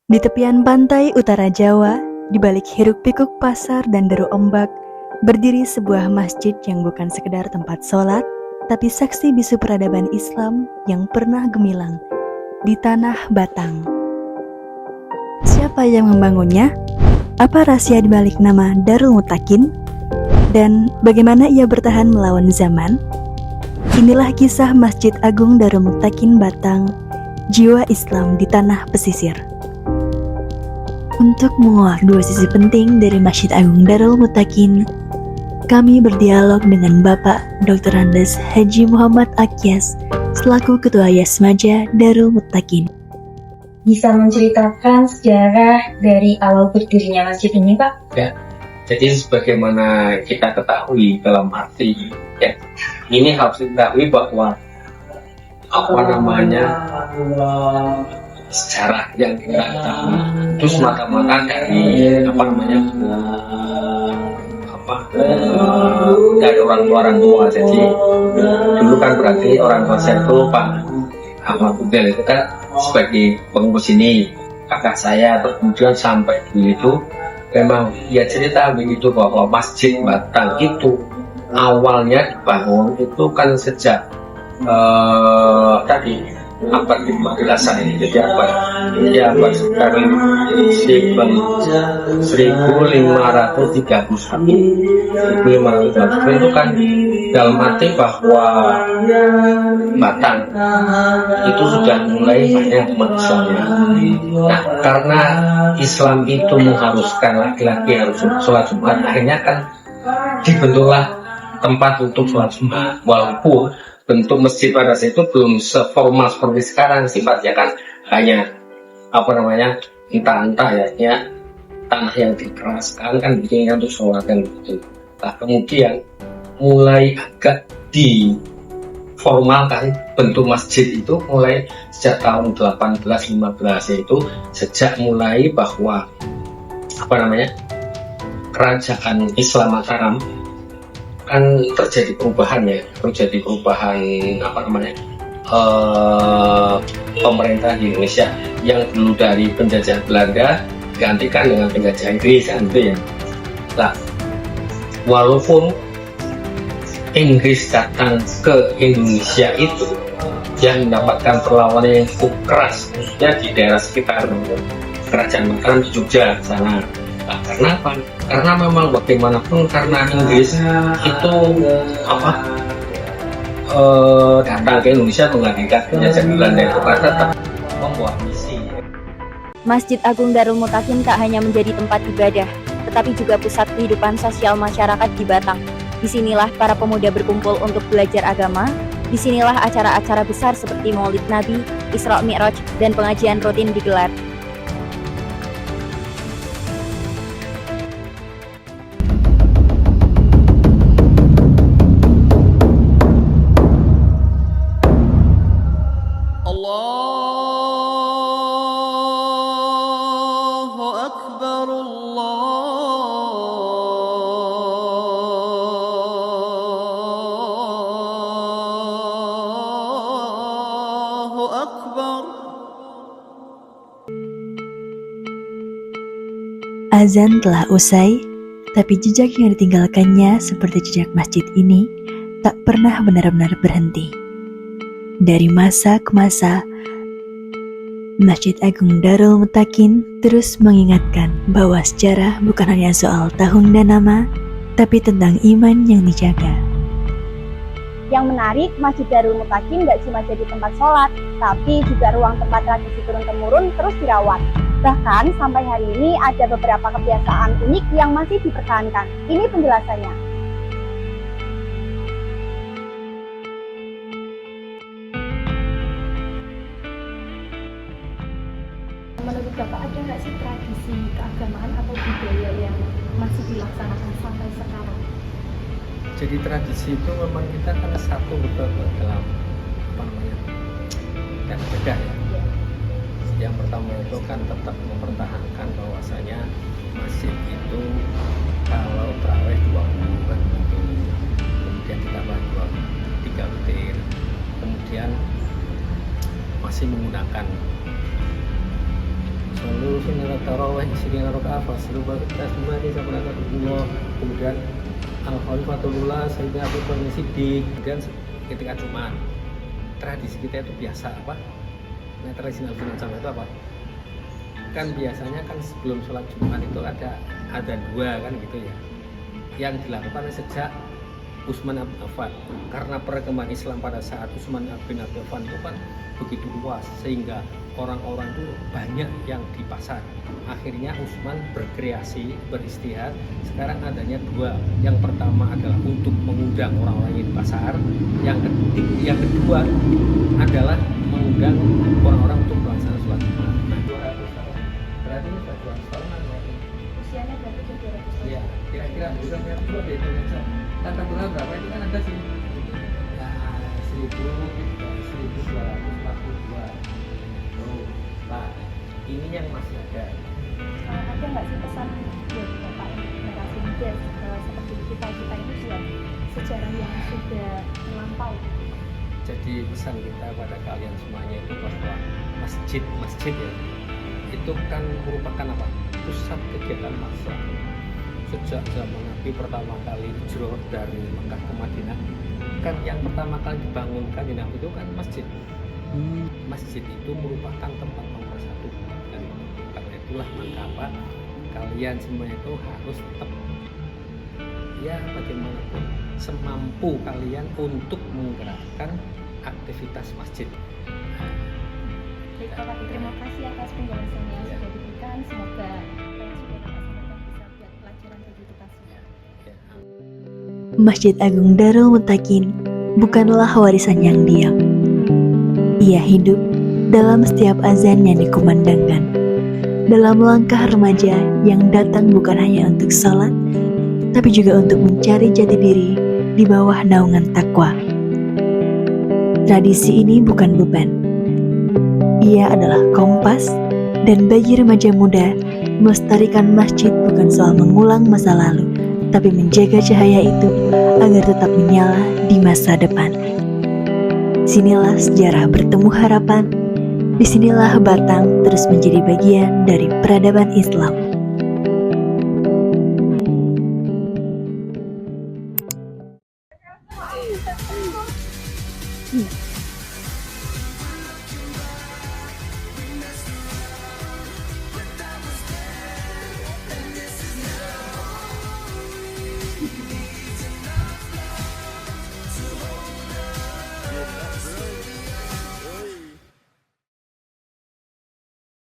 Di tepian pantai utara Jawa, di balik hiruk-pikuk pasar dan deru ombak, berdiri sebuah masjid yang bukan sekedar tempat sholat, tapi saksi bisu peradaban Islam yang pernah gemilang di tanah Batang. Siapa yang membangunnya? Apa rahasia di balik nama Darul Mutakin? Dan bagaimana ia bertahan melawan zaman? Inilah kisah Masjid Agung Darul Mutakin Batang, jiwa Islam di tanah pesisir. Untuk menguak dua sisi penting dari Masjid Agung Darul Mutakin, kami berdialog dengan Bapak Dr. Andes Haji Muhammad Akyas selaku Ketua Yasmaja Darul Mutakin. Bisa menceritakan sejarah dari awal berdirinya masjid ini, Pak? Ya, jadi sebagaimana kita ketahui dalam arti ya, ini harus diketahui bahwa sejarah yang kita ketahui itu semata-mata dari dari orang tua. Jadi dulu kan berarti orang tua saya itu Pak Ahmad Budel itu kan sebagai pengurus ini, kakak saya, terus kemudian sampai dulu itu memang ya cerita begitu bahwa Masjid Batang itu awalnya dibangun itu kan sejak tadi abad 15-an ini, jadi abad sekitar 1531 itu kan dalam arti bahwa Batang itu sudah mulai banyak umat Islamnya. Nah, karena Islam itu mengharuskan laki-laki harus sholat Jumat, akhirnya kan dibentuklah tempat untuk sholat Jumat, walaupun bentuk masjid pada saat itu belum seformal seperti sekarang, sifatnya kan hanya entah-entah ya tanah yang dikeraskan kan bikinnya untuk sholat kan gitu. Nah, kemudian mulai agak diformalkan bentuk masjid itu mulai sejak tahun 1815, yaitu sejak mulai bahwa kerajaan Islam Mataram kan terjadi perubahan pemerintah di Indonesia yang dulu dari penjajahan Belanda digantikan dengan penjajahan Inggris kan gitu ya. Nah, walaupun Inggris datang ke Indonesia itu yang mendapatkan perlawanan yang cukup keras, khususnya di daerah sekitar kerajaan Mataram di Jogja sana. Nah, karena apa? Karena memang bagaimanapun karena Inggris itu datang ke Indonesia menggantikan penjajahan Belanda itu kan tetap membuat misi. Masjid Agung Darul Mutakin tak hanya menjadi tempat ibadah, tetapi juga pusat kehidupan sosial masyarakat di Batang. Disinilah para pemuda berkumpul untuk belajar agama. Disinilah acara-acara besar seperti Maulid Nabi, Isra Mi'raj, dan pengajian rutin digelar. Allahu Akbar, Allahu Akbar. Azan telah usai, tapi jejak yang ditinggalkannya seperti jejak masjid ini tak pernah benar-benar berhenti. Dari masa ke masa, Masjid Agung Darul Mutakin terus mengingatkan bahwa sejarah bukan hanya soal tahun dan nama, tapi tentang iman yang dijaga. Yang menarik, Masjid Darul Mutakin gak cuma jadi tempat sholat, tapi juga ruang tempat tradisi turun-temurun terus dirawat. Bahkan sampai hari ini ada beberapa kebiasaan unik yang masih dipertahankan. Ini penjelasannya. Menurut Bapak ada nggak sih tradisi keagamaan atau budaya yang masih dilaksanakan sampai sekarang? Jadi tradisi itu memang kita kan satu betul dalam dan beda ya. Yang pertama itu kan tetap mempertahankan bahwasanya masjid itu kalau terawih 20 kan itu, kemudian ditambah 3 witir, kemudian masih menggunakan seluruh isinya tarawih, isinya rakaat faslu tasmani subhanallah, kemudian al-khalifatullah Sayyidina Abu Bakar Siddiq, kemudian ketika Jumat. Tradisi kita itu biasa apa? Nah, tradisional Jumat itu apa? Kan biasanya kan sebelum sholat Jumat itu ada dua kan gitu ya, yang dilakukan sejak Utsman bin Affan, karena perkembangan Islam pada saat Utsman bin Affan itu kan begitu luas sehingga orang-orang itu banyak yang di pasar. Akhirnya Utsman berkreasi, beristihad. Sekarang adanya dua. Yang pertama adalah untuk mengundang orang-orang yang di pasar. Yang kedua adalah mengundang orang-orang untuk melaksanakan sholat Jumat. Nah, 200 tahun. Berarti ini sudah 200 tahun kan? Usianya berarti 200 tahun. Iya, kira-kira bukan yang dua di Indonesia. Tata bulan berapa itu kan ada sih? Nah, 1242. Nah, ini yang masih ada. Ada nggak sih pesan buat Bapak generasi muda seperti kita ini buat sejarah yang sudah melampau? Jadi pesan kita pada kalian semuanya itu bahwa masjid ya, itu kan merupakan apa? Pusat kegiatan massa. Sejak zaman Nabi pertama kali hijrah dari Mekah ke Madinah, kan yang pertama kali dibangunkan di Nabi itu kan masjid. Masjid itu merupakan tempat pemersatu, dan karena itulah maka apa, kalian semua itu harus tetap ya bagaimanapun semampu kalian untuk menggerakkan aktivitas masjid. Baik Bapak, terima kasih atas penjelasannya yang sudah diberikan. Semoga apa yang sudah Bapak sampaikan bisa buat pelajaran bagi kita semua. Masjid Agung Darul Muttaqin bukanlah warisan yang diam. Ia hidup dalam setiap azan yang dikumandangkan, dalam langkah remaja yang datang bukan hanya untuk sholat, tapi juga untuk mencari jati diri di bawah naungan takwa. Tradisi ini bukan beban. Ia adalah kompas, dan bagi remaja muda, melestarikan masjid bukan soal mengulang masa lalu, tapi menjaga cahaya itu agar tetap menyala di masa depan. Sinilah sejarah bertemu harapan. Disinilah Batang terus menjadi bagian dari peradaban Islam.